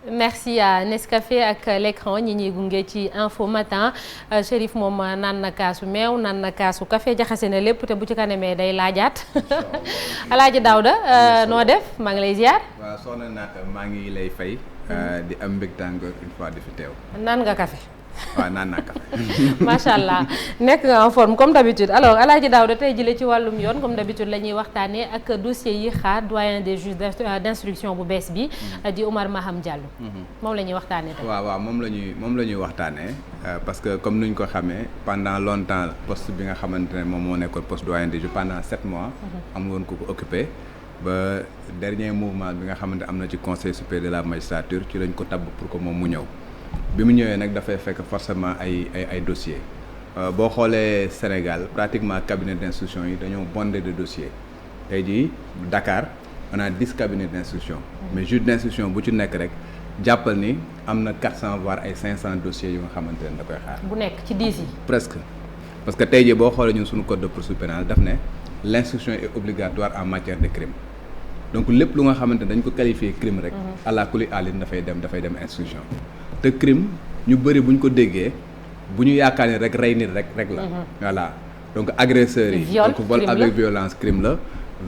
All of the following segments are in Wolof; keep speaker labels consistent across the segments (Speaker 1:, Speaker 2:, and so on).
Speaker 1: merci à Nescafé ak l'écran ñi ñuy gunge ci info matin Chérif moom naan na kaasu meew naan na kaasu café jaxase na lépp te bu ci kanamee day laajaat Alaaji Daouda noo def maa ngi lay ziar.
Speaker 2: waaw soxna Naata maa ngi lay fay. di am mbégte encore une fois di fi teew.
Speaker 1: naan nga café.
Speaker 2: waaw naan naa café.
Speaker 1: macha allah nekk nga en forme comme d'habitude alors Alaaji Daouda tey jëlee ci wàllum yoon comme d'habitude la ñuy waxtaanee ak dossier yi xaar doyen des juges d'instruction bu bees bi di Oumar Maham Diallo. moom la ñuy waxtaanee tey.
Speaker 2: waaw moom la ñuy waxtaanee parce que comme nuñ ko xamee pendant longtemps poste bi nga xamante ne moom moo nekkoon poste doyen des juges pendant 7 mois. am woon ko occupé ba dernier mouvement bi nga xamante am na ci conseil supérieur de la magistrature ci lañ ko tabb pour que moom mu ñëw. bi mu ñëwee nag dafay fekk forcément ay dossiers boo xoolee Sénégal pratiquement cabinet d'instruction yi dañoo bondé de dossiers tey jii Dakar on a 10 cabinets d'instruction mais juge d'instruction bu ci nekk rek jàppal ni am na 400 voire ay 500 dossiers yu nga xamante ne da koy xaar.
Speaker 1: bu nekk ci 10 yi.
Speaker 2: presque parce que tey jii boo xoolee ñun suñu code de procédure pénale daf ne l'instruction est obligatoire en matière de crime donc lépp lu nga xamante ne dañ ko qualifier crime rek. àla kulli àllin dafay dem instruction. te crime ñu bëri bu ñu ko déggee bu ñu yaakaar ni rek rey nit rek la. voilà donc agresseurs yi.
Speaker 1: viol
Speaker 2: donc vol avec violence crime la.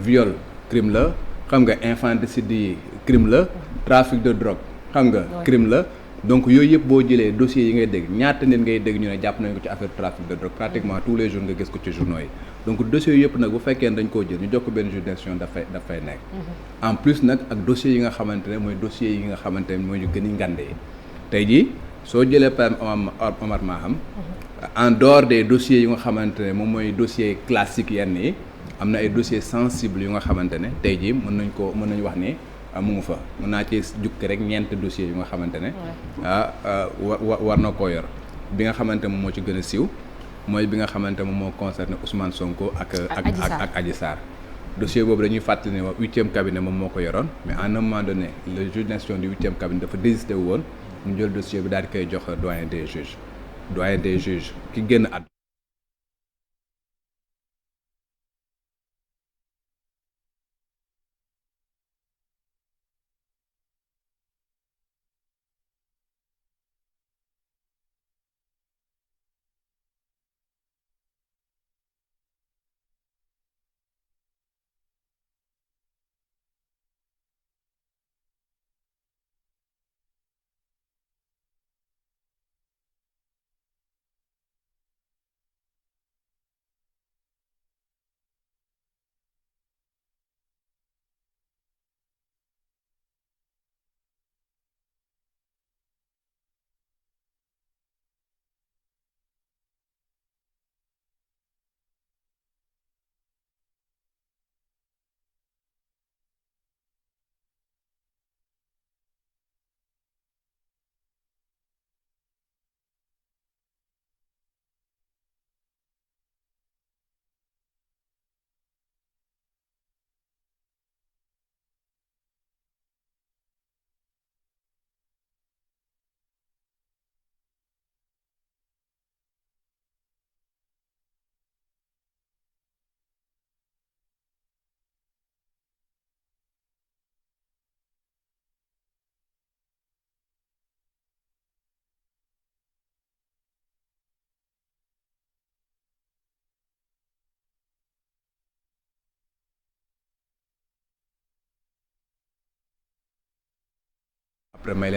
Speaker 2: viol crime la xam nga infanticide yi crime la. trafic de drogue xam nga crime la. donc yooyu yëpp boo jëlee dossiers yi ngay dégg ñaata nit ngay dégg ñu ne jàpp nañ ko ci affaire trafic de drogue pratiquement tous les jours nga gis ko ci journaux yi donc dossiers yëpp nag bu fekkee ne dañ koo jël ñu jox ko benn juge d'instruction dafay nekk. en plus nag ak dossiers yi nga xamante ne mooy dossiers yi nga xamante ne mooy yu gën a ngandee tey jii soo jëlee par Oumar Maham en dehors des dossiers yu nga xamante ne moom mooy dossier classique yenn yi am na ay dossiers sensibles yu nga xamante ne tey jii mën nañu wax ni mu ngi fa mën naa ci jukki rek ñeent dossiers yu nga xamante ne war na koo yor bi nga xamante moom moo ci gën a siiw mooy bi nga xamante moom moo concerné Ousmane Sonko ak Adji Sarr dossier boobu dañuy fàttali ne 8e cabinet moom moo ko yoroon mais à un moment donné le juge d'instruction du 8e cabinet dafa désisté woon ñu jël dossier bi daal di koy jox doyen des juges ki génn at après may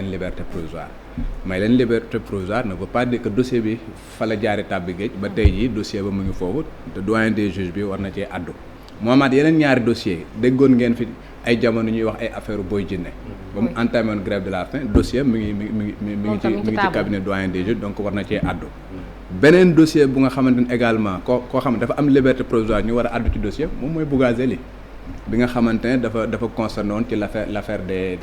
Speaker 2: leen liberté provisoire ne veut pas dire que dossier bi fa la jaari tàbbi géej ba tey jii dossier ba mu ngi foofu te doyen des juges bi war na cee addu moo amaat yeneen ñaari dossier déggoon ngeen fi ay jamono ñuy wax ay affaire Boy Djiné ba mu entamé woon grève de la faim dossier mi ngi ci cabinet doyen des juges donc war na cee addu beneen dossier bu nga xamante ne également koo xam ne dafa am liberté provisoire ñu war a addu ci dossier moom mooy Bougazelli bi nga xamante ne dafa concerné woon ci l'affaire des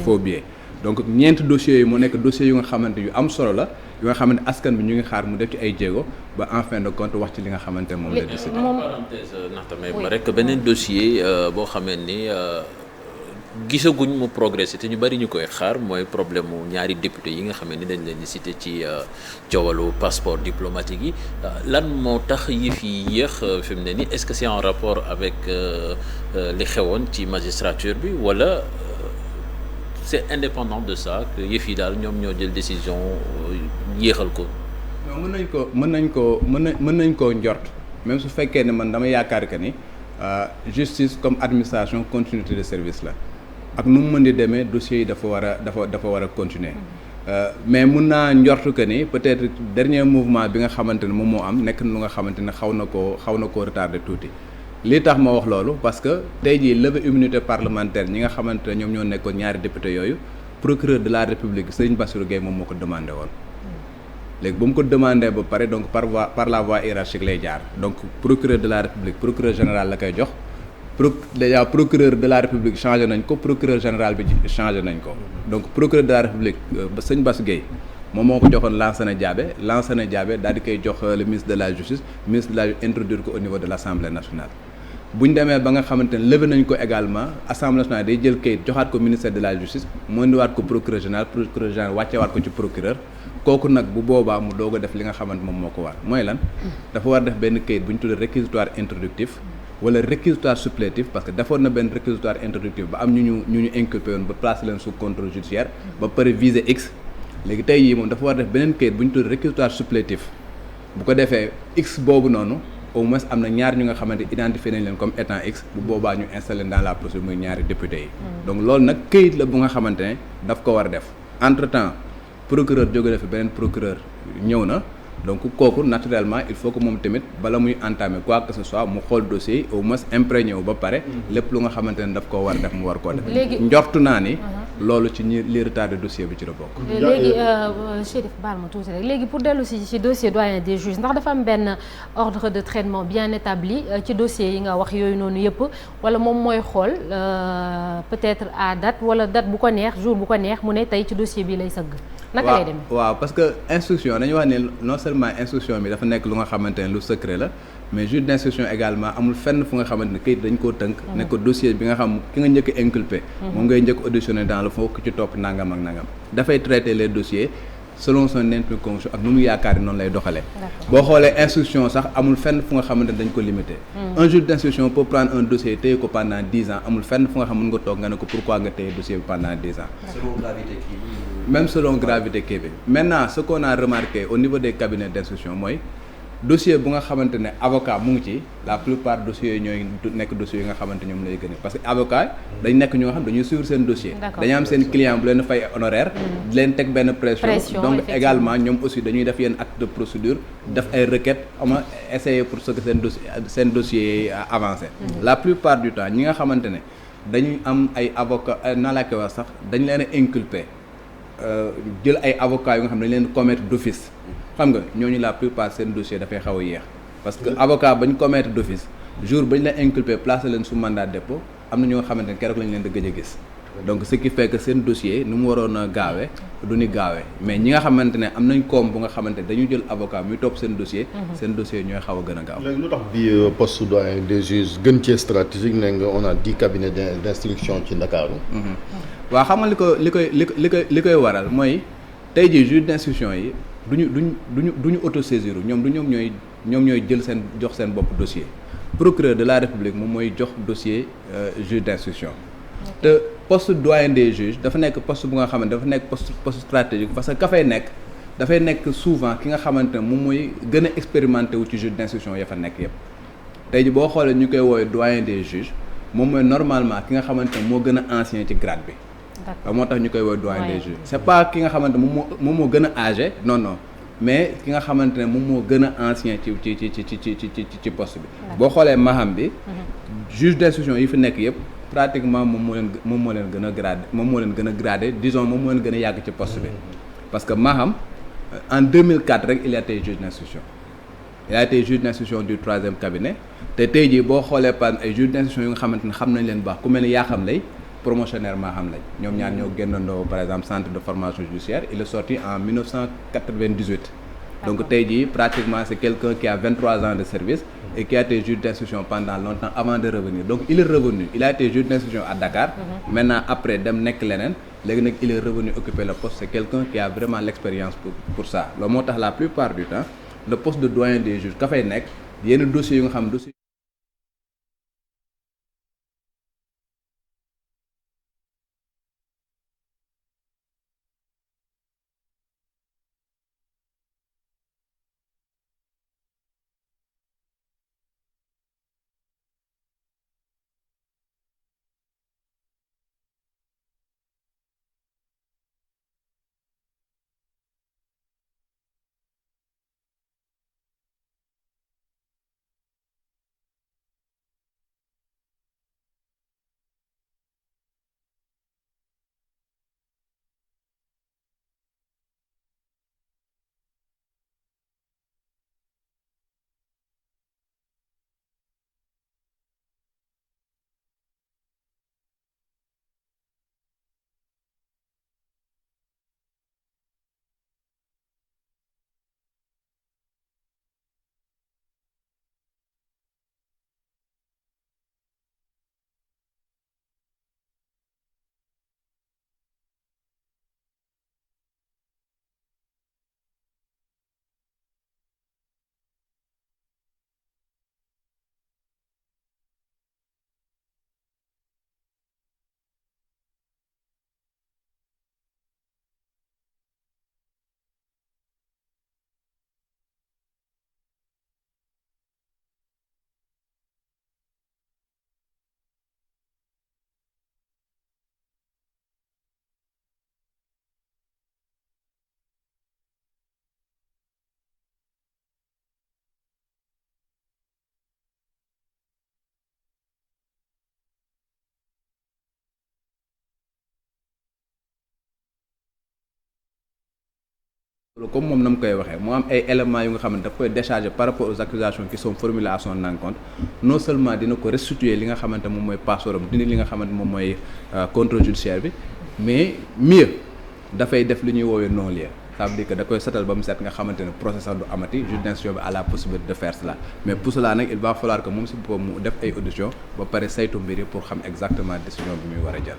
Speaker 2: faux billets donc ñeenti dossiers yi mu nekk dossiers yu nga xamante yu am solo la yu nga xamante askan bi ñu ngi xaar mu def ci ay jéego ba en fin de compte wax ci li nga xamante ne moom la décidé.
Speaker 3: parenthèse ndaxte may ma rek beneen dossier boo xamee ni gisaguñ mu progressé te ñu bari ñu koy xaar mooy problème mu ñaari député yi nga xamee ni dañ leen di cité ci coowalu passeport diplomatique yi lan moo tax yëf yi yéex fi mu ne nii est-ce que c'est en rapport avec li xewoon ci magistrature bi wala. c'est indépendant de ça que yëf yi daal ñoom ñoo jël décision yéexal ko.
Speaker 2: non mën nañ koo njort même su fekkee ne man dama yaakaar que ni justice comme administration continuité de service la ak nu mu mën di demee dossiers yi dafa war a continuer mais mun naa njort que ni peut-être dernier mouvement bi nga xamante ne moom moo am nekk na lu nga xamante ne xaw na koo retardé tuuti. lii tax ma wax loolu parce que tey jii levée immunité parlementaire ñi nga xamante ne ñoom ñoo nekkoon ñaari député yooyu procureur de la république Serigne Bassirou Gueye moom moo ko demandé woon. léegi ba mu ko demandé ba pare donc par la voie hiérarchique lay jaar donc procureur de la république procureur général la koy jox déjà procureur de la république changé nañ ko procureur général bi changé nañ ko donc procureur de la république sëñ Bass Gueye moom moo ko joxoon Lansana Diabe daal di koy jox le ministre de la justice introduire ko au niveau de l'Assemblée nationale. bu ñu demee ba nga xamante ne levé nañ ko également Assemblée nationale day jël kayit joxaat ko ministère de la justice mu indiwaat ko procureur général wàcceewaat ko ci procureur kooku nag bu boobaa mu doog a def li nga xamante moom moo ko war mooy lan dafa war def benn kayit bu ñu tuddee réquisitoire introductif wala réquisitoire supplétif parce que defoon na benn réquisitoire introductif ba am ñu inculpé woon ba placé leen sous contrôle judiciaire ba pare visé x léegi tey yii moom dafa war def beneen kayit bu ñu tuddee réquisitoire supplétif bu ko defee x boobu noonu au moins am na ñaar ñu nga xamante identifié nañ leen comme étant x bu boobaa ñu installé dans la procédure muy ñaari député yi donc loolu nag këyit la bu nga xamante ne daf ko war a def entre temps procureur jóge na fi beneen procureur ñëw na donc kooku naturellement il faut que moom tamit bala muy entamer quoi que ce soit mu xool dossier yi au moins imprégné wu ba pare lépp lu nga xamante ne daf koo war def mu war koo def njortu naa ni loolu ci ñi li retardé dossier bi ci la bokk.
Speaker 1: léegi Chérif baal ma tuuti rek léegi pour dellu si ci dossier doyen des juges ndax dafa am benn ordre de traitement bien établi ci dossier yi nga wax yooyu noonu yëpp wala moom mooy xool peut-être à date wala date bu ko neex jour bu ko neex mu ne tey ci dossier bi lay sëgg. naka lay demee
Speaker 2: waaw parce que instruction dañu wax ne non seulement instruction bi dafa nekk lu nga xamante ne lu secret la. mais juge d'instruction également amul fenn fu nga xamante ne kayit dañ koo tënk ne ko dossier bi nga xam ki nga njëkk inculpé moom ngay njëkk auditionné dans le fond ki ci topp nangam ak nangam dafay traiter les dossiers selon son intime conviction ak nu mu yaakaar ni noonu lay doxalee boo xoolee instruction sax amul fenn fu nga xamante ne dañ ko limité un juge d'instruction peut prendre un dossier téye ko pendant 10 ans amul fenn fu nga xam mën nga toog nga ne ko pourquoi nga téye dossier bi pendant 10 ans même selon gravité kii bi maintenant ce qu'on a remarqué au niveau des cabinets d'instruction mooy dossier bu nga xamante ne avocat mu ngi ci la plupart dossiers yi ñooy nekk dossiers yi nga xamante ñoom lay gën parce que avocat dañ nekk ñoo xam dañuy suivre seen dossier dañu am seen client bu leen fay honoraire di leen teg benn pression donc également ñoom aussi dañuy def yenn acte de procédure def ay requêtes essayer pour ce que seen dossier avancé la plupart du temps ñi nga xamante ne dañuy am ay avocat naa laa koy wax sax dañ leen a inculpé jël ay avocats yu nga xam ne dañ leen commettre d'office xam nga ñooñu la plupart seen dossier dafay xaw a yéex parce que avocat bañ commettre d'office jour bañ la inculpé placé leen sous mandat de dépôt am na ñoo xamante ne keroog lañ leen di gëj a gis donc ce qui fait que seen dossier nu mu waroon a gaawee du ni gaawee mais ñi nga xamante ne am nañ koom bu nga xamante ne dañu jël avocat muy topp seen dossier ñooy xaw a gën a gaaw.
Speaker 4: léegi lu tax bi poste doyen des juges gën cee stratégique ne nga on a 10 cabinets d'instruction ci Ndakaaru.
Speaker 2: waaw xam nga li koy waral mooy tey jii juge d'instruction yi duñu autosaisir ñoom ñooy jël seen jox seen bopp dossier procureur de la république moom mooy jox dossier juge d'instruction te poste doyen des juges dafa nekk poste bu nga xamante dafa nekk poste stratégique parce que ka fay nekk dafay nekk souvent ki nga xamante ne moom mooy gën a expérimenté wu ci juge d'instruction ya fa nekk yépp tey ji boo xoolee ñu koy woowee doyen des juges moom mooy normalement ki nga xamante ne moo gën a ancien ci grade bi moo tax ñu koy woowee doyen des juges c'est pas ki nga xamante moom moo gën a âgé non mais ki nga xamante ne moom moo gën a ancien ci poste bi boo xoolee maham bi juge d'instruction yi fi nekk yépp pratiquement moom moo leen gën a gradé disons moom moo leen gën a yàgg ci poste bi parce que maham en 2004 rek il a été juge d'instruction du 3e cabinet te tey jii boo xoolee par ay juge d'instruction yu nga xamante ne xam nañ leen baax ku mel ni yaa xam lay promotionnaire maa xam lañ ñoom ñaar ñoo génnandoo par exemple centre de formation judiciaire il est sorti en 1998 donc tey jii pratiquement c'est quelqu'un qui a 23 ans de service et qui a été juge d'instruction pendant longtemps avant de revenir donc il est revenu il a été juge d'instruction à Dakar maintenant après dem nekk leneen léegi nag il est revenu occuper le poste c'est quelqu'un qui a vraiment l'expérience pour ça loolu moo tax la plupart du temps le poste de doyen des juges ka fay nekk yenn dossiers yu nga xam dossier comme moom na mu koy waxee moo am ay éléments yu nga xamante daf koy décharger par rapport aux accusations qui sont formulées à son encontre non seulement dina ko restituer li nga xamante moom mooy passeport am dindi li nga xamante moom mooy contrôle judiciaire bi mais mieux dafay def li ñuy woowee non-lieu ça veut dire que da koy setal ba mu set nga xamante ne procès sax du amati juge d'instruction bi à la possibilité de faire cela mais pour cela nag il va falloir que moom si boppam mu def ay audition ba pare saytu mbir yi pour xam exactement décision bi muy war a jël.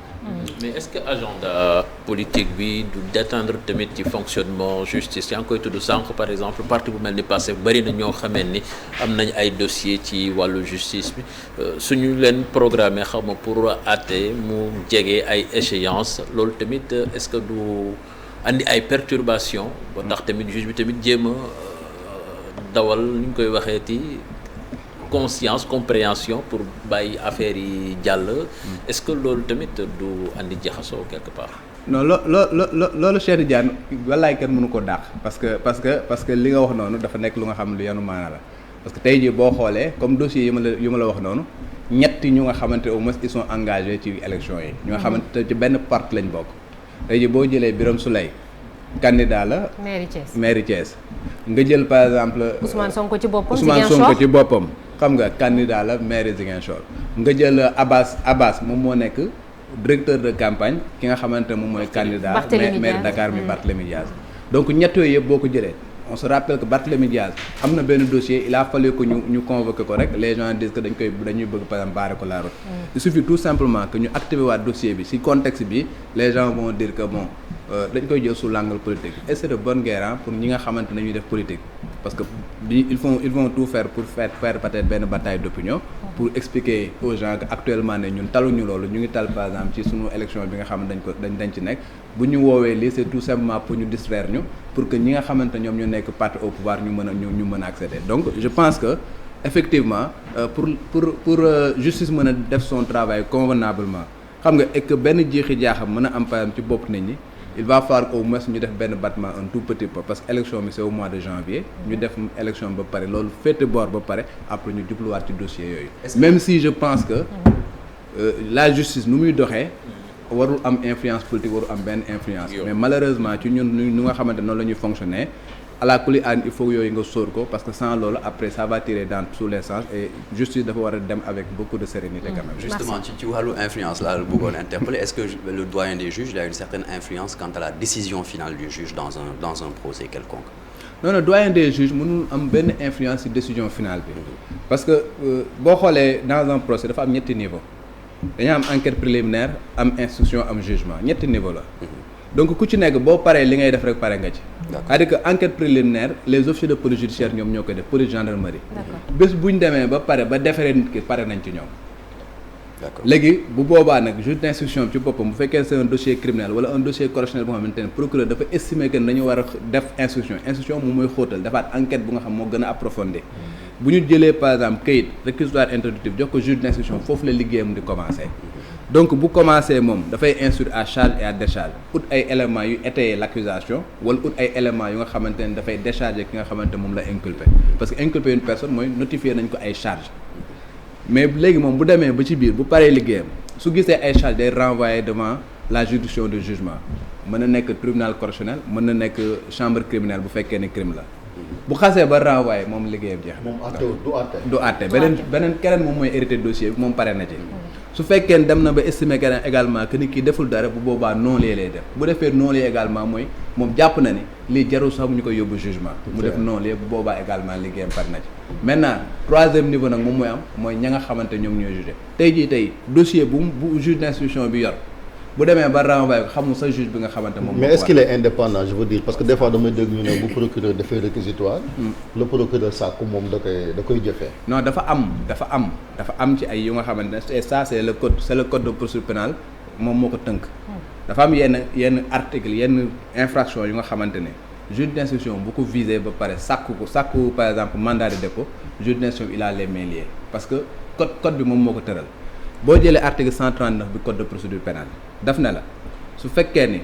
Speaker 3: mais est-ce que agenda politique bi du détendre tamit ci fonctionnement justice yaa ngi koy tudd sànq par exemple parti bu mel ni Pastef bari na ñoo xamee ni am nañ ay dossiers ci wàllu justice bi suñu leen programmé xaw ma pour àtte mu jege ay échéances loolu tamit est-ce que du andi ay perturbations ba tax tamit juge bi tamit jéem a dawal ni ñu koy waxee ti conscience compréhension pour bàyyi affaire yi jàll. est-ce que loolu tamit du andi jaxasoo quelque part.
Speaker 2: non loolu Cheikh Tidiane wallaay kenn mënu ko dàq parce que li nga wax noonu dafa nekk lu nga xam lu yanu maana la parce que tey jii boo xoolee comme dossier yi ma la wax noonu ñetti ñu nga xamante au moins ils sont engagés ci élection yi. ñu nga xamante ci benn parti lañ bokk. tey jii boo jëlee Birame Souleye candidat la. mairie Thiès nga jël par exemple.
Speaker 1: Ousmane Sonko ci boppam.
Speaker 2: Ousmane Sonko ci boppam xam nga candidat la mairie Ziguinchor nga jël Abbas moom moo nekk directeur de campagne ki nga xamante moom mooy candidat maire Dakar mi Barthélémy Diaz donc ñett yooyu yëpp boo ko jëlee on se rappelle que Barthélémy Diaz am na benn dossier il a fallu que ñu convoqué ko rek les gens disent que dañuy bëgg par exemple barrer ko la route. Il suffit tout simplement que ñu activer waat dossier bi ci contexte bi les gens vont dire que bon dañ koy jël sous l'angle politique et c'est de bonne guerre pour ñi nga xamante ne ñuy def politique parce que bi ils vont tout faire pour faire peut-être benn bataille d'opinion pour expliquer aux gens que actuellement ne ñun taluñu loolu ñu ngi tal par exemple ci sunu élection bi nga xam ne dañ ci nekk bu ñu woowee lii c'est tout simplement pour ñu distraire ñu pour que ñi nga xamante ñoom ñu nekk parti au pouvoir ñu mën a accéder donc je pense que effectivement pour justice mën a def son travail convenablement xam nga et que benn jeexi jaaxam mën a am par exemple ci bopp nit ñi il va falloir au moins ñu def benn battement un tout petit peu parce que élection bi c'est au mois de janvier ñu def élection ba pare loolu féete boor ba pare après ñu jubluwaat ci dossier yooyu même si je pense que la justice nu muy doxee warul am influence politique warul am benn influence mais malheureusement ci ñun ñu nga xamante noonu la ñuy fonctionner à la kuli aan il faut yooyu nga sóor ko parce que sans loolu après ça va tirer dans tous les sens et justice dafa war a dem avec beaucoup de sérénité quand même.
Speaker 5: Justement ci wàllu influence laa la bëggoon interpeller est-ce que le doyen des juges il a une certaine influence quant à la décision finale du juge dans un procès quelconque?
Speaker 2: non doyen des juges mënul am benn influence ci décision finale bi parce que boo xoolee dans un procès dafa am ñetti niveau dañu am enquête préliminaire am instruction am jugement ñetti niveau la. donc ku ci nekk boo paree li ngay def rek pare nga ci. c'est-à-dire que enquête préliminaire les officiers de police judiciaire ñoom ñoo koy def police gendarmerie. bés bu ñu demee ba pare ba defaree nit ki pare nañ ci ñoom. léegi bu boobaa nag juge d'instruction ci boppam bu fekkee c'est un dossier criminel wala un dossier correctionnel boo xamante ne procureur dafa estimer que dañu war a def instruction moom mooy xóotal defaat enquête bu nga xam moo gën a approfondir. bu ñu jëlee par exemple kayit réquisitoire introductif jox ko juge d'instruction foofu la liggéeyam di commencer. donc bu commencé moom dafay instruire à charge et à décharge ut ay éléments yu étayer l'accusation wala ut ay éléments yu nga xamante ne dafay décharger ki nga xamante moom la inculpé parce que inculpé une personne mooy notifier nañ ko ay charges mais léegi moom bu demee ba ci biir bu paree liggéeyam su gisee ay charges day renvoyer devant la juridiction de jugement mën na nekk tribunal correctionnel mën na nekk chambre criminelle bu fekkee ne crime la bu xasee ba renvoyer moom liggéeyam jeex na. du àtte beneen keneen moom mooy hérité dossier bi moom pare na ci. su fekkee dem na ba estimer keneen également que ni kii deful dara bu boobaa non-lieu lay def bu defee non-lieu également mooy moom jàpp na ni lii jarul sax ñu koy yóbbu jugement mu def non-lieu bu boobaa également liggéeyam par na ci maintenant troisième niveau nag moom mooy am mooy ña nga xamante ñoom ñooy jugé tey dossier bu juge d'instruction bi yor bu demee ba renvoyé ko xamul sa juge bi nga xamante moom.
Speaker 4: mais est-ce qu'il est indépendant je veux dire parce que des fois damay dégg ñu ne bu procureur dafay réquisitoire. le procureur sàkku moom da koy jëfee.
Speaker 2: non dafa am ci ay yu nga xamante ne et ça c'est le code de procédure pénale moom moo ko tënk. dafa am yenn article yenn infraction yu nga xamante ne juge d'instruction bu ko visé ba pare sàkku par exemple mandat de dépôt juge d'instruction il a les mains liées parce que code bi moom moo ko tëral. boo jëlee article 139 bi code de procédure pénale daf ne la su fekkee ni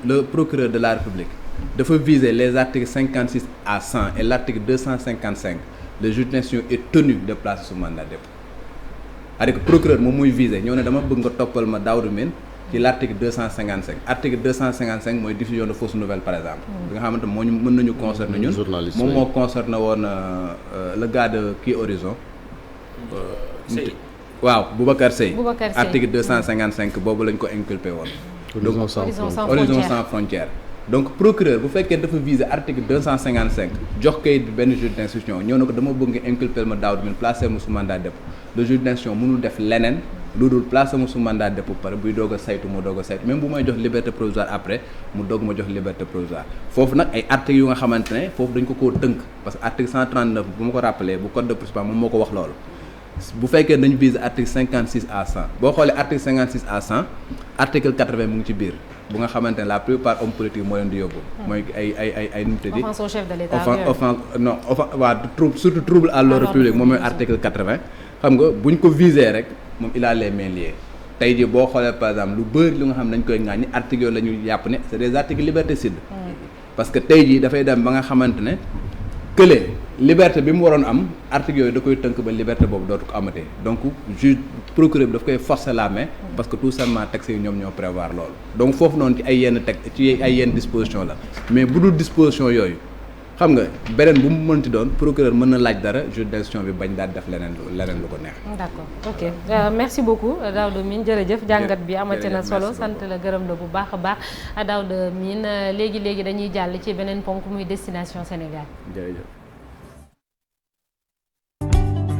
Speaker 2: le procureur de la République dafa viser les articles 56 à 100 et l'article 255 le juge d'instruction est tenu de placer sous mandat de dépôt c'est-à-dire que procureur moom muy viser ñëw ne dama bëgg nga toppal ma Daouda Mine ci l'article 255 article 255 mooy diffusion de fausses nouvelles par exemple bi nga xamante moo ñu mën nañu concerner ñun moom moo concerné woon le gars de kii Horizon waaw Boubacar Seye article 255 boobu lañ ko inculpé woon Horizon sans frontières donc procureur bu fekkee dafa viser article 255 jox kayit bi benn juge d'instruction ñëw na ko dama bëgg nga inculper ma Daouda Mine placer ma sous mandat de dépôt le juge d'instruction mënul def leneen lu dul placer ma sous mandat de dépôt pare buy doog a saytu mu doog a saytu même bu may jox liberté provisoire après mu doog ma jox liberté provisoire foofu nag ay articles yu nga xamante ne foofu dañ ko koo tënk parce que article 139 bu ma ko rappelé bu code de procédure moom moo ko wax loolu bu fekkee dañu viser article 56 à 100 boo xoolee article 56 à 100 article 80 mu ngi ci biir bu nga xamante ne la plupart hommes politiques moo leen di yóbbu. mooy ay nu mu tëddi.
Speaker 1: offense au chef de l'État.
Speaker 2: surtout trouble à l'ordre public moom mooy article 80. xam nga bu ñu ko viser rek moom il a les mains liées tey jii boo xoolee par exemple lu bëri lu nga xam ne dañ koy ŋàññi articles yooyu la ñu yàpp ne c'est des articles liberticides. parce que tey jii dafay dem ba nga xamante ne kële liberté bi mu waroon am articles yooyu da koy tënk ba liberté boobu dootu ko amatee donc juge procureur bi daf koy forcer la main parce que tout simplement textes yi ñoom ñoo prévoir loolu donc foofu noonu ci ay yenn disposition la mais bu dul disposition yooyu xam nga beneen bu mu mënti doon procureur mën na laaj dara juge d'instruction bi bañ daal def leneen lu ko neex.
Speaker 1: d'accord ok merci beaucoup Daouda Mine jërëjëf jàngat bi amati na solo sant la gërëm la bu baax a baax Daouda Mine léegi dañuy jàll ci beneen ponk muy destination Sénégal.
Speaker 2: jërëjëf.